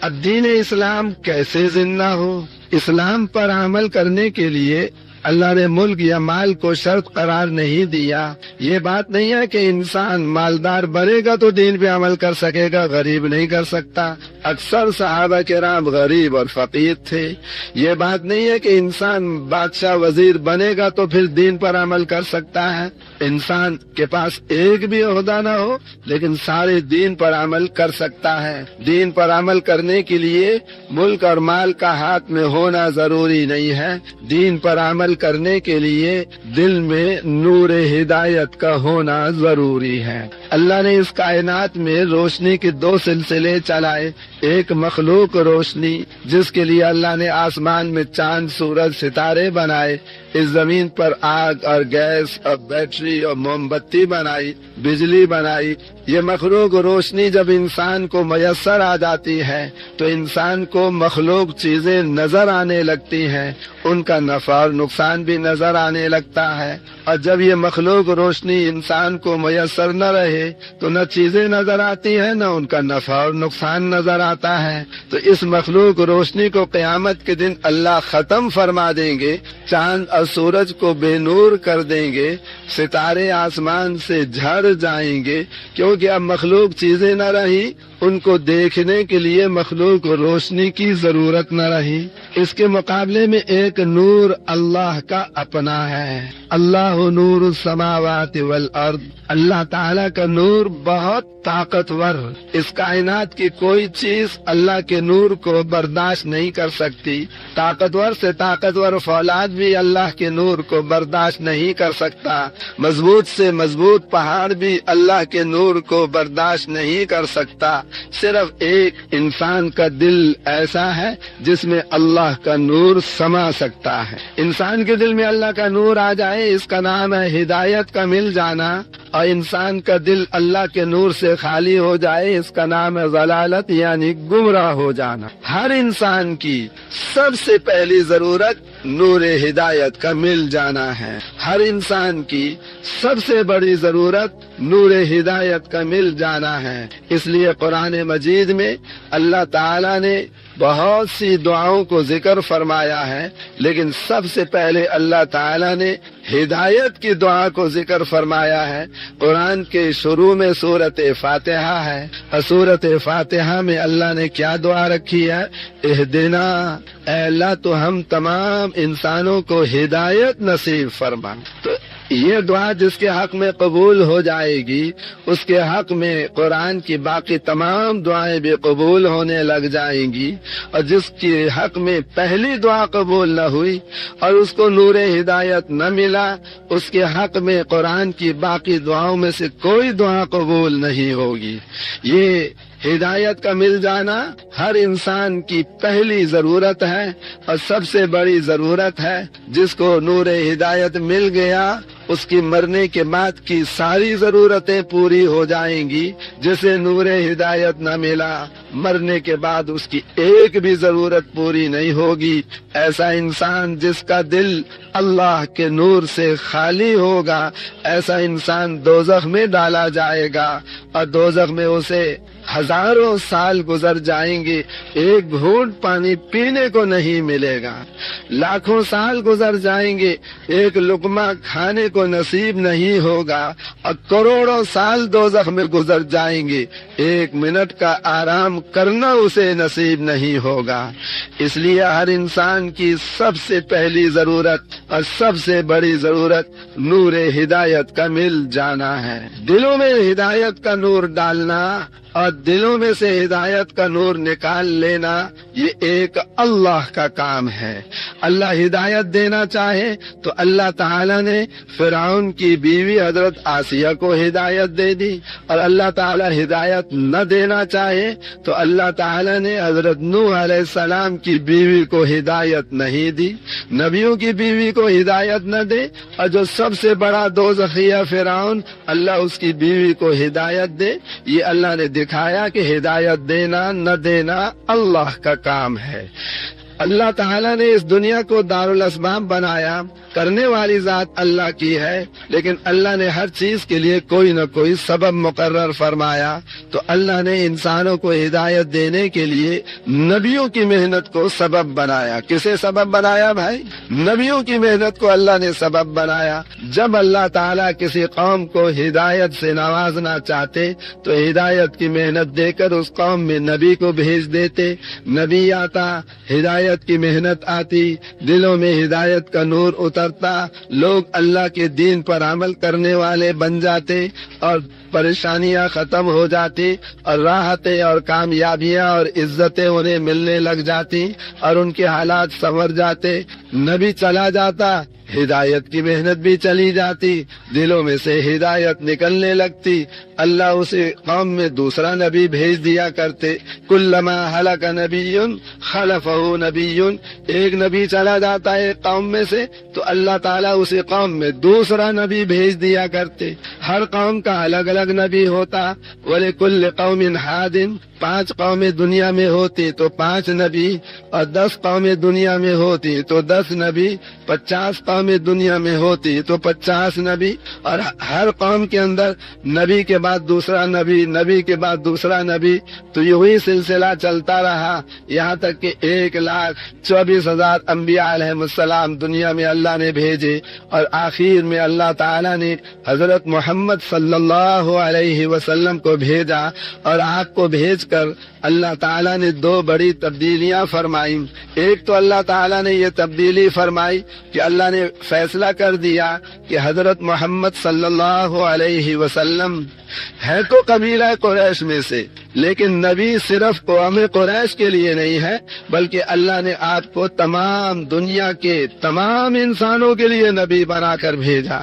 اب دین اسلام کیسے زندہ ہو؟ اسلام پر عمل کرنے کے لیے اللہ نے ملک یا مال کو شرط قرار نہیں دیا۔ یہ بات نہیں ہے کہ انسان مالدار بنے گا تو دین پہ عمل کر سکے گا، غریب نہیں کر سکتا۔ اکثر صحابہ کرام غریب اور فقیر تھے۔ یہ بات نہیں ہے کہ انسان بادشاہ وزیر بنے گا تو پھر دین پر عمل کر سکتا ہے۔ انسان کے پاس ایک بھی عہدہ نہ ہو لیکن سارے دین پر عمل کر سکتا ہے۔ دین پر عمل کرنے کے لیے ملک اور مال کا ہاتھ میں ہونا ضروری نہیں ہے۔ دین پر عمل کرنے کے لیے دل میں نور ہدایت کا ہونا ضروری ہے۔ اللہ نے اس کائنات میں روشنی کے دو سلسلے چلائے، ایک مخلوق روشنی جس کے لیے اللہ نے آسمان میں چاند، سورج، ستارے بنائے، اس زمین پر آگ اور گیس اور بیٹری اور موم بتی بنائی، بجلی بنائی۔ یہ مخلوق روشنی جب انسان کو میسر آ جاتی ہے تو انسان کو مخلوق چیزیں نظر آنے لگتی ہیں، ان کا نفع اور نقصان بھی نظر آنے لگتا ہے۔ اور جب یہ مخلوق روشنی انسان کو میسر نہ رہے تو نہ چیزیں نظر آتی ہیں، نہ ان کا نفع اور نقصان نظر آتا ہے۔ تو اس مخلوق روشنی کو قیامت کے دن اللہ ختم فرما دیں گے، چاند اور سورج کو بے نور کر دیں گے، ستارے آسمان سے جھڑ جائیں گے، کیونکہ اب مخلوق چیزیں نہ رہی، ان کو دیکھنے کے لیے مخلوق روشنی کی ضرورت نہ رہی۔ اس کے مقابلے میں ایک نور اللہ کا اپنا ہے۔ اللہ نور السماوات والارض، اللہ تعالیٰ کا نور بہت طاقتور، اس کائنات کی کوئی چیز اللہ کے نور کو برداشت نہیں کر سکتی۔ طاقتور سے طاقتور فولاد بھی اللہ کے نور کو برداشت نہیں کر سکتا۔ مضبوط سے مضبوط پہاڑ بھی اللہ کے نور کو برداشت نہیں کر سکتا۔ صرف ایک انسان کا دل ایسا ہے جس میں اللہ کا نور سما سکتا ہے۔ انسان کے دل میں اللہ کا نور آ جائے، اس کا نام ہے ہدایت کا مل جانا، اور انسان کا دل اللہ کے نور سے خالی ہو جائے، اس کا نام ہے ضلالت یعنی گمراہ ہو جانا۔ ہر انسان کی سب سے پہلی ضرورت نور ہدایت کا مل جانا ہے۔ ہر انسان کی سب سے بڑی ضرورت نور ہدایت کا مل جانا ہے۔ اس لیے قرآن مجید میں اللہ تعالیٰ نے بہت سی دعاؤں کو ذکر فرمایا ہے، لیکن سب سے پہلے اللہ تعالیٰ نے ہدایت کی دعا کو ذکر فرمایا ہے۔ قرآن کے شروع میں سورۃ فاتحہ ہے، اور سورۃ فاتحہ میں اللہ نے کیا دعا رکھی ہے؟ اہدنا، اے اللہ تو ہم تمام انسانوں کو ہدایت نصیب فرما۔ تو یہ دعا جس کے حق میں قبول ہو جائے گی، اس کے حق میں قرآن کی باقی تمام دعائیں بھی قبول ہونے لگ جائیں گی، اور جس کے حق میں پہلی دعا قبول نہ ہوئی اور اس کو نور ہدایت نہ ملا، اس کے حق میں قرآن کی باقی دعاؤں میں سے کوئی دعا قبول نہیں ہوگی۔ یہ ہدایت کا مل جانا ہر انسان کی پہلی ضرورت ہے اور سب سے بڑی ضرورت ہے۔ جس کو نور ہدایت مل گیا اس کی مرنے کے بعد کی ساری ضرورتیں پوری ہو جائیں گی۔ جسے نور ہدایت نہ ملا، مرنے کے بعد اس کی ایک بھی ضرورت پوری نہیں ہوگی۔ ایسا انسان جس کا دل اللہ کے نور سے خالی ہوگا، ایسا انسان دوزخ میں ڈالا جائے گا، اور دوزخ میں اسے ہزاروں سال گزر جائیں گے، ایک گھونٹ پانی پینے کو نہیں ملے گا۔ لاکھوں سال گزر جائیں گے، ایک لقمہ کھانے کو نصیب نہیں ہوگا، اور کروڑوں سال دوزخ میں گزر جائیں گے، ایک منٹ کا آرام کرنا اسے نصیب نہیں ہوگا۔ اس لیے ہر انسان کی سب سے پہلی ضرورت اور سب سے بڑی ضرورت نور ہدایت کا مل جانا ہے۔ دلوں میں ہدایت کا نور ڈالنا اور دلوں میں سے ہدایت کا نور نکال لینا، یہ ایک اللہ کا کام ہے۔ اللہ ہدایت دینا چاہے تو اللہ تعالیٰ نے فرعون کی بیوی حضرت آسیہ کو ہدایت دے دی، اور اللہ تعالیٰ ہدایت نہ دینا چاہے تو اللہ تعالیٰ نے حضرت نوح علیہ السلام کی بیوی کو ہدایت نہیں دی۔ نبیوں کی بیوی کو ہدایت نہ دے، اور جو سب سے بڑا دوزخیہ فرعون، اللہ اس کی بیوی کو ہدایت دے۔ یہ اللہ نے دکھایا کہ ہدایت دینا نہ دینا اللہ کا کام ہے۔ اللہ تعالیٰ نے اس دنیا کو دارالاسباب بنایا، کرنے والی ذات اللہ کی ہے، لیکن اللہ نے ہر چیز کے لیے کوئی نہ کوئی سبب مقرر فرمایا۔ تو اللہ نے انسانوں کو ہدایت دینے کے لیے نبیوں کی محنت کو سبب بنایا۔ کسے سبب بنایا بھائی؟ نبیوں کی محنت کو اللہ نے سبب بنایا۔ جب اللہ تعالیٰ کسی قوم کو ہدایت سے نوازنا چاہتے تو ہدایت کی محنت دے کر اس قوم میں نبی کو بھیج دیتے۔ نبی آتا، ہدایت کی محنت آتی، دلوں میں ہدایت کا نور اترتا، لوگ اللہ کے دین پر عمل کرنے والے بن جاتے اور پریشانیاں ختم ہو جاتی اور راحتیں اور کامیابیاں اور عزتیں انہیں ملنے لگ جاتی اور ان کے حالات سنور جاتے۔ نبی چلا جاتا، ہدایت کی محنت بھی چلی جاتی، دلوں میں سے ہدایت نکلنے لگتی، اللہ اسے قوم میں دوسرا نبی بھیج دیا کرتے۔ کلما ہلک نبی خلفہ نبی، ایک نبی چلا جاتا ہے قوم میں سے تو اللہ تعالیٰ اسی قوم میں دوسرا نبی بھیج دیا کرتے۔ ہر قوم کا الگ الگ نبی ہوتا۔ وَلِكُلِّ قَوْمٍ حَادٍ، 5 قومیں دنیا میں ہوتی تو 5 نبی، اور 10 قومیں دنیا میں ہوتی تو 10 نبی، 50 قومیں دنیا میں ہوتی تو 50 نبی، اور ہر قوم کے اندر نبی کے بعد دوسرا نبی، نبی کے بعد دوسرا نبی، تو یہی سلسلہ چلتا رہا یہاں تک کہ 1,24,000 انبیاء علیہم السلام دنیا میں اللہ نے بھیجے، اور آخر میں اللہ تعالیٰ نے حضرت محمد صلی اللہ علیہ وسلم کو بھیجا، اور آپ کو بھیج کر اللہ تعالیٰ نے 2 بڑی تبدیلیاں فرمائیں۔ ایک تو اللہ تعالیٰ نے یہ تبدیلی فرمائی کہ اللہ نے فیصلہ کر دیا کہ حضرت محمد صلی اللہ علیہ وسلم ہے تو قبیلہ قریش میں سے، لیکن نبی صرف قوم قریش کے لیے نہیں ہے، بلکہ اللہ نے آپ کو تمام دنیا کے تمام انسانوں کے لیے نبی بنا کر بھیجا۔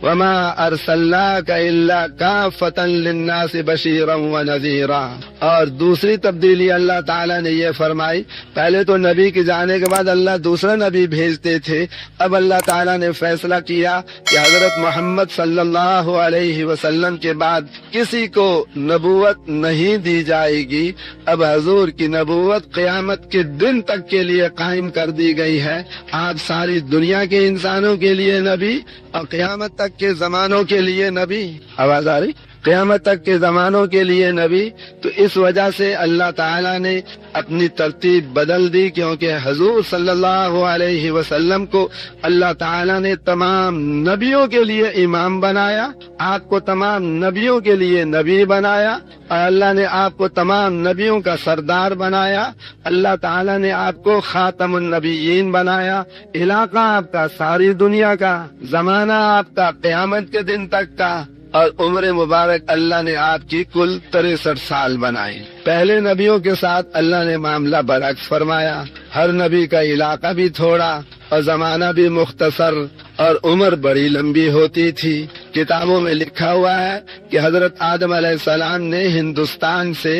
وما ارسلناک الا کافۃ للناس بشیرا ونذیرا۔ اور دوسری تبدیلی اللہ تعالیٰ نے یہ فرمائی، پہلے تو نبی کے جانے کے بعد اللہ دوسرا نبی بھیجتے تھے، اب اللہ تعالیٰ نے فیصلہ کیا کہ حضرت محمد صلی اللہ علیہ وسلم کے بعد کسی کو نبوت نہیں دی جائے گی۔ اب حضور کی نبوت قیامت کے دن تک کے لیے قائم کر دی گئی ہے۔ آپ ساری دنیا کے انسانوں کے لیے نبی اور قیامت تک کے زمانوں کے لیے نبی۔ آواز آ رہی؟ قیامت تک کے زمانوں کے لیے نبی۔ تو اس وجہ سے اللہ تعالیٰ نے اپنی ترتیب بدل دی، کیونکہ حضور صلی اللہ علیہ وسلم کو اللہ تعالیٰ نے تمام نبیوں کے لیے امام بنایا، آپ کو تمام نبیوں کے لیے نبی بنایا، اور اللہ نے آپ کو تمام نبیوں کا سردار بنایا۔ اللہ تعالیٰ نے آپ کو خاتم النبیین بنایا۔ علاقہ آپ کا ساری دنیا کا، زمانہ آپ کا قیامت کے دن تک کا، اور عمر مبارک اللہ نے آپ کی کل 63 سال بنائی۔ پہلے نبیوں کے ساتھ اللہ نے معاملہ برعکس فرمایا، ہر نبی کا علاقہ بھی تھوڑا اور زمانہ بھی مختصر اور عمر بڑی لمبی ہوتی تھی۔ کتابوں میں لکھا ہوا ہے کہ حضرت آدم علیہ السلام نے ہندوستان سے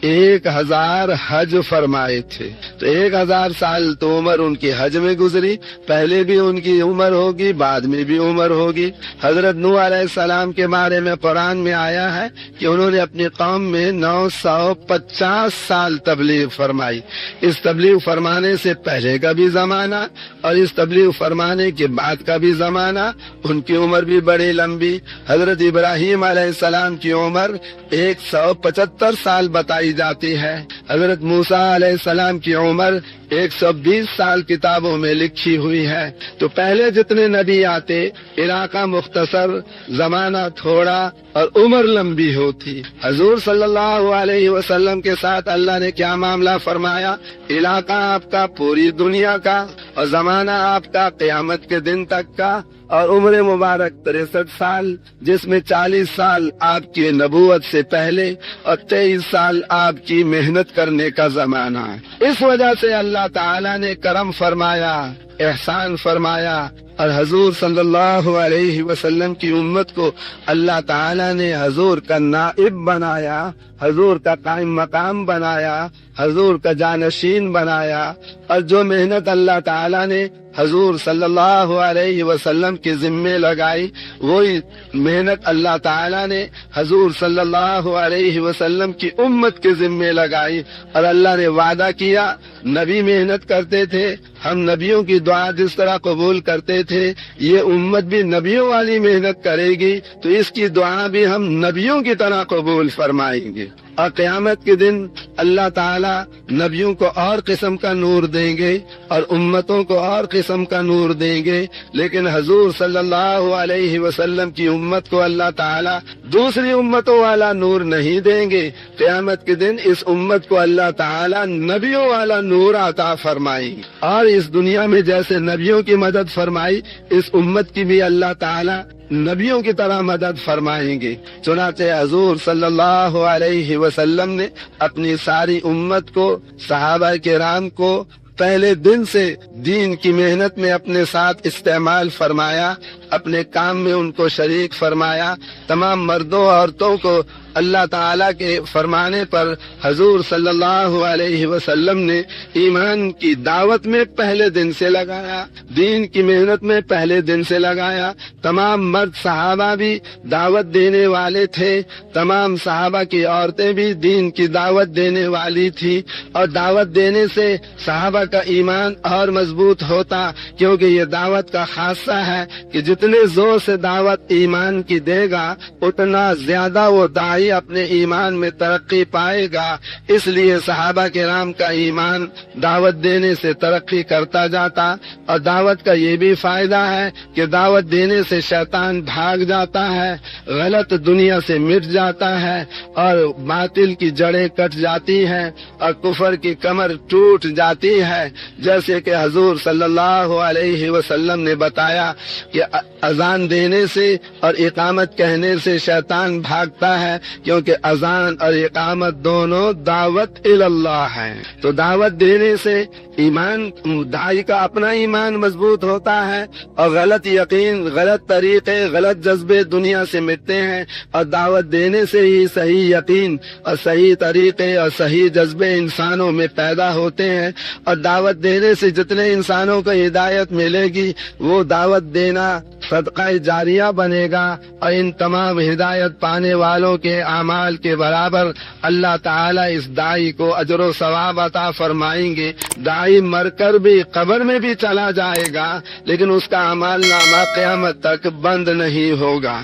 1000 حج فرمائے تھے، تو 1000 سال تو عمر ان کی حج میں گزری، پہلے بھی ان کی عمر ہوگی، بعد میں بھی عمر ہوگی۔ حضرت نوح علیہ السلام کے بارے میں قرآن میں آیا ہے کہ انہوں نے اپنی قوم میں 950 سال تبلیغ فرمائی۔ اس تبلیغ فرمانے سے پہلے کا بھی زمانہ اور اس تبلیغ فرمانے کے بعد کا بھی زمانہ، ان کی عمر بھی بڑی لمبی۔ حضرت ابراہیم علیہ السلام کی عمر 175 سال بتائی جاتی ہے۔ حضرت موسیٰ علیہ السلام کی عمر 120 سال کتابوں میں لکھی ہوئی ہے۔ تو پہلے جتنے نبی آتے علاقہ مختصر، زمانہ تھوڑا اور عمر لمبی ہوتی۔ حضور صلی اللہ علیہ وسلم کے ساتھ اللہ نے کیا معاملہ فرمایا؟ علاقہ آپ کا پوری دنیا کا اور زمانہ آپ کا قیامت کے دن تک کا، اور عمر مبارک 63 سال، جس میں 40 سال آپ کی نبوت سے پہلے اور 23 سال آپ کی محنت کرنے کا زمانہ ہے۔ اس وجہ سے اللہ تعالیٰ نے کرم فرمایا، احسان فرمایا، اور حضور صلی اللہ علیہ وسلم کی امت کو اللہ تعالیٰ نے حضور کا نائب بنایا، حضور کا قائم مقام بنایا، حضور کا جانشین بنایا، اور جو محنت اللہ تعالیٰ نے حضور صلی اللہ علیہ وسلم کے ذمے لگائی، وہی محنت اللہ تعالیٰ نے حضور صلی اللہ علیہ وسلم کی امت کے ذمے لگائی، اور اللہ نے وعدہ کیا نبی محنت کرتے تھے، ہم نبیوں کی دعا جس طرح قبول کرتے تھے، یہ امت بھی نبیوں والی محنت کرے گی تو اس کی دعا بھی ہم نبیوں کی طرح قبول فرمائیں گے۔ اور قیامت کے دن اللہ تعالی نبیوں کو اور قسم کا نور دیں گے اور امتوں کو اور قسم کا نور دیں گے، لیکن حضور صلی اللہ علیہ وسلم کی امت کو اللہ تعالی دوسری امتوں والا نور نہیں دیں گے۔ قیامت کے دن اس امت کو اللہ تعالی نبیوں والا نور عطا فرمائیں گے، اور اس دنیا میں جیسے نبیوں کی مدد فرمائی، اس امت کی بھی اللہ تعالی نبیوں کی طرح مدد فرمائیں گے۔ چنانچہ حضور صلی اللہ علیہ وسلم نے اپنی ساری امت کو، صحابہ کرام کو پہلے دن سے دین کی محنت میں اپنے ساتھ استعمال فرمایا، اپنے کام میں ان کو شریک فرمایا۔ تمام مردوں عورتوں کو اللہ تعالیٰ کے فرمانے پر حضور صلی اللہ علیہ وسلم نے ایمان کی دعوت میں پہلے دن سے لگایا، دین کی محنت میں پہلے دن سے لگایا۔ تمام مرد صحابہ بھی دعوت دینے والے تھے، تمام صحابہ کی عورتیں بھی دین کی دعوت دینے والی تھی، اور دعوت دینے سے صحابہ کا ایمان اور مضبوط ہوتا، کیونکہ یہ دعوت کا خاصہ ہے کہ جتنے زور سے دعوت ایمان کی دے گا اتنا زیادہ وہ داعی اپنے ایمان میں ترقی پائے گا۔ اس لیے صحابہ کرام کا ایمان دعوت دینے سے ترقی کرتا جاتا، اور دعوت کا یہ بھی فائدہ ہے کہ دعوت دینے سے شیطان بھاگ جاتا ہے، غلط دنیا سے مٹ جاتا ہے، اور باطل کی جڑیں کٹ جاتی ہیں، اور کفر کی کمر ٹوٹ جاتی ہے۔ جیسے کہ حضور صلی اللہ علیہ وسلم نے بتایا کہ اذان دینے سے اور اقامت کہنے سے شیطان بھاگتا ہے، کیونکہ اذان اور اقامت دونوں دعوت اللہ ہیں۔ تو دعوت دینے سے ایمان، داعی کا اپنا ایمان مضبوط ہوتا ہے، اور غلط یقین، غلط طریقے، غلط جذبے دنیا سے مٹتے ہیں، اور دعوت دینے سے ہی صحیح یقین اور صحیح طریقے اور صحیح جذبے انسانوں میں پیدا ہوتے ہیں۔ اور دعوت دینے سے جتنے انسانوں کو ہدایت ملے گی وہ دعوت دینا صدقہ جاریہ بنے گا، اور ان تمام ہدایت پانے والوں کے اعمال کے برابر اللہ تعالیٰ اس داعی کو اجر و ثواب عطا فرمائیں گے۔ داعی مر کر بھی قبر میں بھی چلا جائے گا لیکن اس کا اعمال نامہ قیامت تک بند نہیں ہوگا۔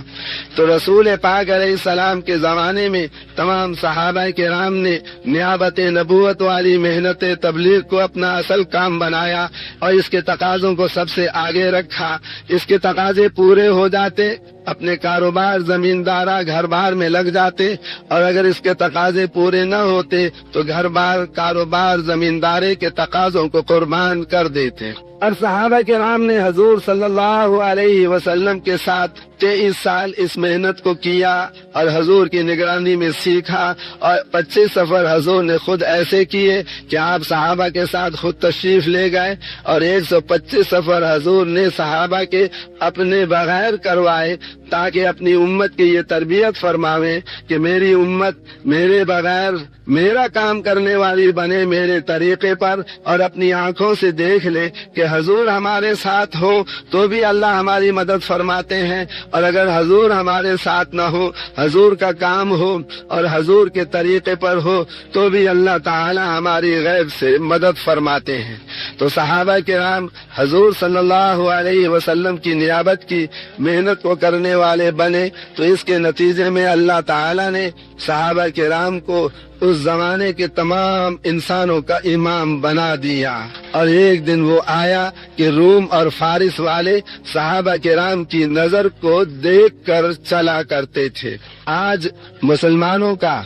تو رسول پاک علیہ السلام کے زمانے میں تمام صحابہ کرام نے نیابت نبوت والی محنت تبلیغ کو اپنا اصل کام بنایا، اور اس کے تقاضوں کو سب سے آگے رکھا۔ اس کے تقاضے پورے ہو جاتے، اپنے کاروبار، زمیندارہ، گھر بار میں لگ جاتے، اور اگر اس کے تقاضے پورے نہ ہوتے تو گھر بار، کاروبار، زمیندارے کے تقاضوں کو قربان کر دیتے۔ اور صحابہ کرام نے حضور صلی اللہ علیہ وسلم کے ساتھ 23 سال اس محنت کو کیا اور حضور کی نگرانی میں سیکھا، اور 25 سفر حضور نے خود ایسے کیے کہ آپ صحابہ کے ساتھ خود تشریف لے گئے، اور 125 سفر حضور نے صحابہ کے اپنے بغیر کروائے، تاکہ اپنی امت کی یہ تربیت فرماویں کہ میری امت میرے بغیر میرا کام کرنے والی بنے میرے طریقے پر، اور اپنی آنکھوں سے دیکھ لے کہ حضور ہمارے ساتھ ہو تو بھی اللہ ہماری مدد فرماتے ہیں، اور اگر حضور ہمارے ساتھ نہ ہو، حضور کا کام ہو اور حضور کے طریقے پر ہو تو بھی اللہ تعالی ہماری غیب سے مدد فرماتے ہیں۔ تو صحابہ کرام حضور صلی اللہ علیہ وسلم کی نیابت کی محنت کو کرنے والے بنے، تو اس کے نتیجے میں اللہ تعالی نے صحابہ کرام کو اس زمانے کے تمام انسانوں کا امام بنا دیا۔ اور ایک دن وہ آیا کہ روم اور فارس والے صحابہ کرام کی نظر کو دیکھ کر چلا کرتے تھے۔ آج مسلمانوں کا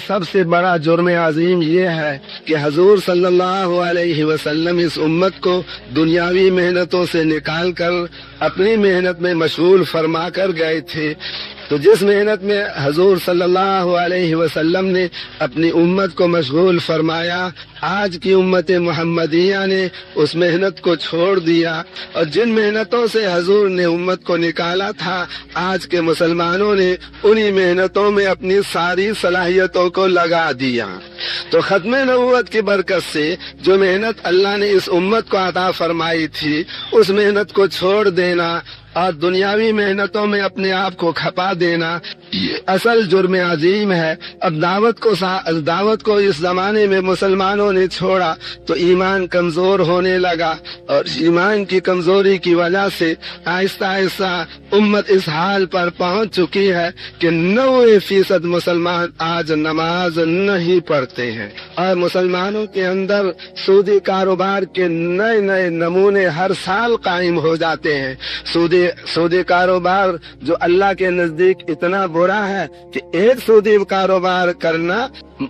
سب سے بڑا جرم عظیم یہ ہے کہ حضور صلی اللہ علیہ وسلم اس امت کو دنیاوی محنتوں سے نکال کر اپنی محنت میں مشغول فرما کر گئے تھے۔ تو جس محنت میں حضور صلی اللہ علیہ وسلم نے اپنی امت کو مشغول فرمایا، آج کی امت محمدیہ نے اس محنت کو چھوڑ دیا، اور جن محنتوں سے حضور نے امت کو نکالا تھا، آج کے مسلمانوں نے انہی محنتوں میں اپنی ساری صلاحیتوں کو لگا دیا۔ تو ختم نبوت کی برکت سے جو محنت اللہ نے اس امت کو عطا فرمائی تھی، اس محنت کو چھوڑ دینا اور دنیاوی محنتوں میں اپنے آپ کو کھپا دینا، یہ اصل جرم عظیم ہے۔ اب دعوت کو اس زمانے میں مسلمانوں مسلمانوں نے چھوڑا تو ایمان کمزور ہونے لگا، اور ایمان کی کمزوری کی وجہ سے آہستہ آہستہ امت اس حال پر پہنچ چکی ہے کہ 90% مسلمان آج نماز نہیں پڑھتے ہیں، اور مسلمانوں کے اندر سودی کاروبار کے نئے نئے نمونے ہر سال قائم ہو جاتے ہیں۔ سودی کاروبار جو اللہ کے نزدیک اتنا برا ہے کہ ایک سودی کاروبار کرنا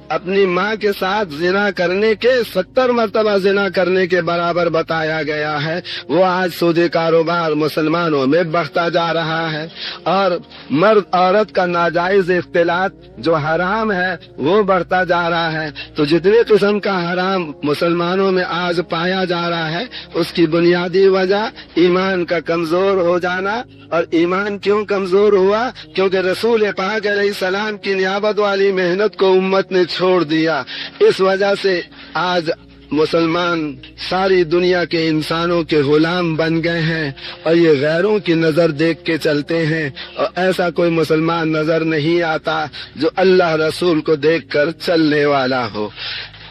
اپنی ماں کے ساتھ زنا کرنے کے 70 مرتبہ زنا کرنے کے برابر بتایا گیا ہے، وہ آج سودی کاروبار مسلمانوں میں بڑھتا جا رہا ہے، اور مرد عورت کا ناجائز اختلاط جو حرام ہے وہ بڑھتا جا رہا ہے۔ تو جتنے قسم کا حرام مسلمانوں میں آج پایا جا رہا ہے اس کی بنیادی وجہ ایمان کا کمزور ہو جانا۔ اور ایمان کیوں کمزور ہوا؟ کیونکہ رسول پاک علیہ السلام کی نیابت والی محنت کو امت نے چھوڑ دیا۔ اس وجہ سے آج مسلمان ساری دنیا کے انسانوں کے غلام بن گئے ہیں، اور یہ غیروں کی نظر دیکھ کے چلتے ہیں، اور ایسا کوئی مسلمان نظر نہیں آتا جو اللہ رسول کو دیکھ کر چلنے والا ہو۔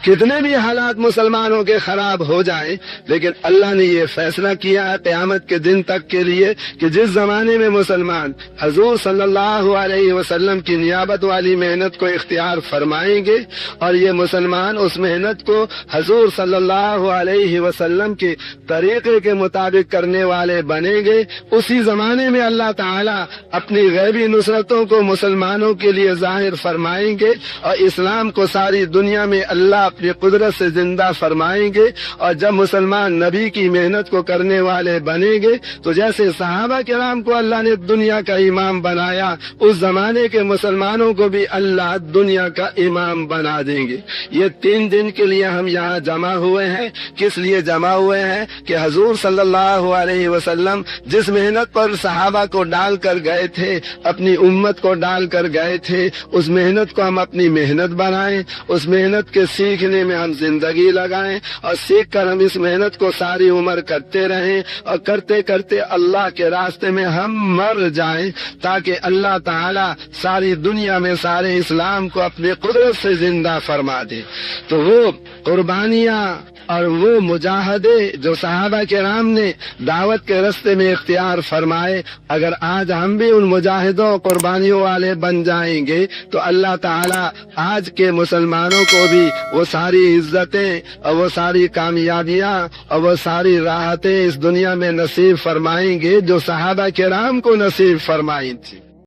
کتنے بھی حالات مسلمانوں کے خراب ہو جائیں، لیکن اللہ نے یہ فیصلہ کیا ہے قیامت کے دن تک کے لیے کہ جس زمانے میں مسلمان حضور صلی اللہ علیہ وسلم کی نیابت والی محنت کو اختیار فرمائیں گے، اور یہ مسلمان اس محنت کو حضور صلی اللہ علیہ وسلم کے طریقے کے مطابق کرنے والے بنیں گے، اسی زمانے میں اللہ تعالی اپنی غیبی نصرتوں کو مسلمانوں کے لیے ظاہر فرمائیں گے، اور اسلام کو ساری دنیا میں اللہ اپنی قدرت سے زندہ فرمائیں گے۔ اور جب مسلمان نبی کی محنت کو کرنے والے بنیں گے تو جیسے صحابہ کرام کو اللہ نے دنیا کا امام بنایا، اس زمانے کے مسلمانوں کو بھی اللہ دنیا کا امام بنا دیں گے۔ یہ 3 دن کے لیے ہم یہاں جمع ہوئے ہیں۔ کس لیے جمع ہوئے ہیں؟ کہ حضور صلی اللہ علیہ وسلم جس محنت پر صحابہ کو ڈال کر گئے تھے، اپنی امت کو ڈال کر گئے تھے، اس محنت کو ہم اپنی محنت بنائیں، اس محنت کے سیکھنے میں ہم زندگی لگائیں، اور سیکھ کر ہم اس محنت کو ساری عمر کرتے رہیں، اور کرتے کرتے اللہ کے راستے میں ہم مر جائیں، تاکہ اللہ تعالی ساری دنیا میں سارے اسلام کو اپنی قدرت سے زندہ فرما دے۔ تو وہ قربانیاں اور وہ مجاہدے جو صحابہ کرام نے دعوت کے راستے میں اختیار فرمائے، اگر آج ہم بھی ان مجاہدوں قربانیوں والے بن جائیں گے تو اللہ تعالی آج کے مسلمانوں کو بھی وہ ساری عزتیں اور وہ ساری کامیابیاں اور وہ ساری راحتیں اس دنیا میں نصیب فرمائیں گے جو صحابہ کرام کو نصیب فرمائی تھی۔